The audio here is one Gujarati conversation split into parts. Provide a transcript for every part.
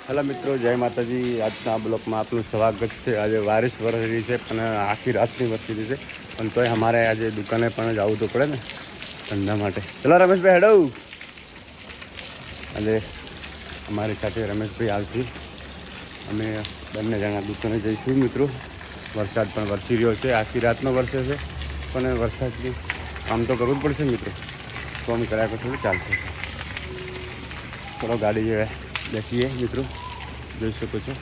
હેલો મિત્રો, જય માતાજી। આજના બ્લોકમાં આપનું સ્વાગત છે। આજે વારિસ વરસી છે પણ આખી રાતની વરસી છે, પણ તોય અમારે આજે દુકાને પણ જવું તો પડે ને ધંધા માટે। ચલો રમેશભાઈ હેડો। આજે અમારી સાથે રમેશભાઈ આવશે, અમે બંને જણા દુકાને જઈશું મિત્રો। વરસાદ પણ વરસી રહ્યો છે, આખી રાતનો વરસે છે, પણ વરસાદની કામ તો કરવું જ પડશે મિત્રો। કામ કર્યા પછી થોડું ચાલશે। ચલો ગાડી બેસીએ મિત્રો। જોઈ શકો છો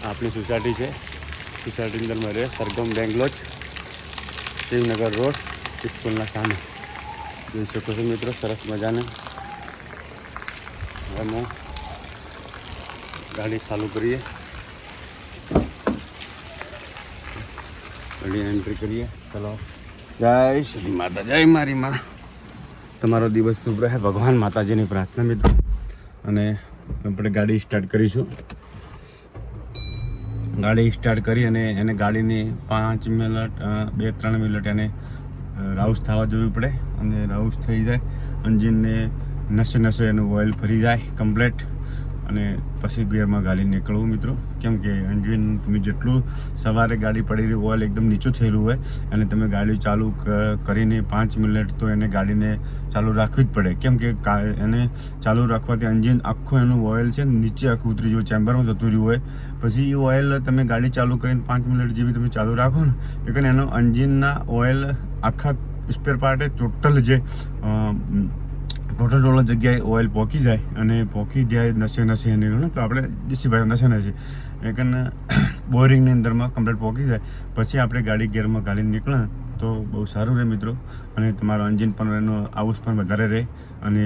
આપણી સોસાયટી છે, સોસાયટીની અંદરમાં રહે સરગમ બેંગ્લોચ, શિવનગર રોડ સ્કૂલના સામે જોઈ શકો છો મિત્રો। સરસ મજાને અમે ગાડી ચાલુ કરીએ, ગાડી એન્ટ્રી કરીએ। ચલો, જય શ્રી માતા, જય મારી માં। તમારો દિવસ શુભ રહે, ભગવાન માતાજીની પ્રાર્થના મિત્રો। અને આપણે ગાડી સ્ટાર્ટ કરીશું। ગાડી સ્ટાર્ટ કરી અને એને ગાડીની 5 મિનિટ 2-3 મિનિટ એને રાઉસ થવા જોવી પડે, અને રાઉસ થઈ જાય એન્જિનને નસે નસે એનું ઓઇલ ફરી જાય કમ્પ્લેટ, અને પછી ગિયરમાં ગાડી નીકળવું મિત્રો। કેમ કે એન્જિન તમે જેટલું સવારે ગાડી પડી રહી ઓઇલ એકદમ નીચું થયેલું હોય અને તમે ગાડી ચાલુ કરીને 5 મિનિટ તો એને ગાડીને ચાલુ રાખવી જ પડે। કેમ કે એને ચાલુ રાખવાથી એન્જિન આખું એનું ઓઇલ છે નીચે આખું ઉતરી જાય, ચેમ્બરમાં જતું રહ્યું હોય। પછી એ ઓઇલ તમે ગાડી ચાલુ કરીને 5 મિનિટ જેવી તમે ચાલુ રાખો ને, એટલે એનું એન્જિનના ઓઇલ આખા સ્પેર પાર્ટે ટોટલ જે ટોટલ જગ્યાએ ઓઇલ પોકી જાય, અને પોકી જાય નસે નસે એને તો આપણે દેશી ભાઈ નસે નસે એકને બોરિંગની અંદરમાં કમ્પ્લીટ પોકી જાય, પછી આપણે ગાડી ગિયરમાં ગાડીને નીકળે તો બહુ સારું રહે મિત્રો। અને તમારો એન્જિન પણ એનો આઉસ પણ વધારે રહે, અને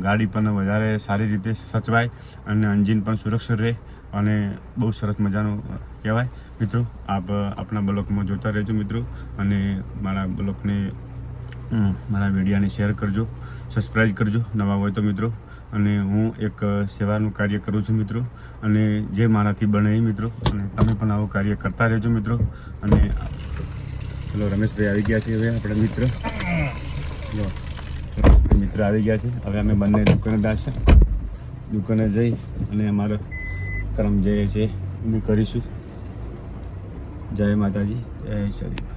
ગાડી પણ વધારે સારી રીતે સચવાય, અને એન્જિન પણ સુરક્ષિત રહે, અને બહુ સરસ મજાનું કહેવાય મિત્રો। આપ આપણા બ્લોગમાં જોતા રહેજો મિત્રો, અને મારા બ્લોગને મારા વિડીયોને શેર કરજો, સબસ્ક્રાઈબ કરજો નવા હોય તો મિત્રો। અને હું એક સેવાનું કાર્ય કરું છું મિત્રો, અને જે મારાથી બને એ મિત્રો, અને તમે પણ આવું કાર્ય કરતા રહેજો મિત્રો। અને ચલો રમેશભાઈ આવી ગયા છે, હવે આપણા મિત્ર મિત્ર આવી ગયા છે। હવે અમે બંને દુકાને જઈ અને અમારો કર્મ જે છે એ કરીશું। જય માતાજી, જય શ્રી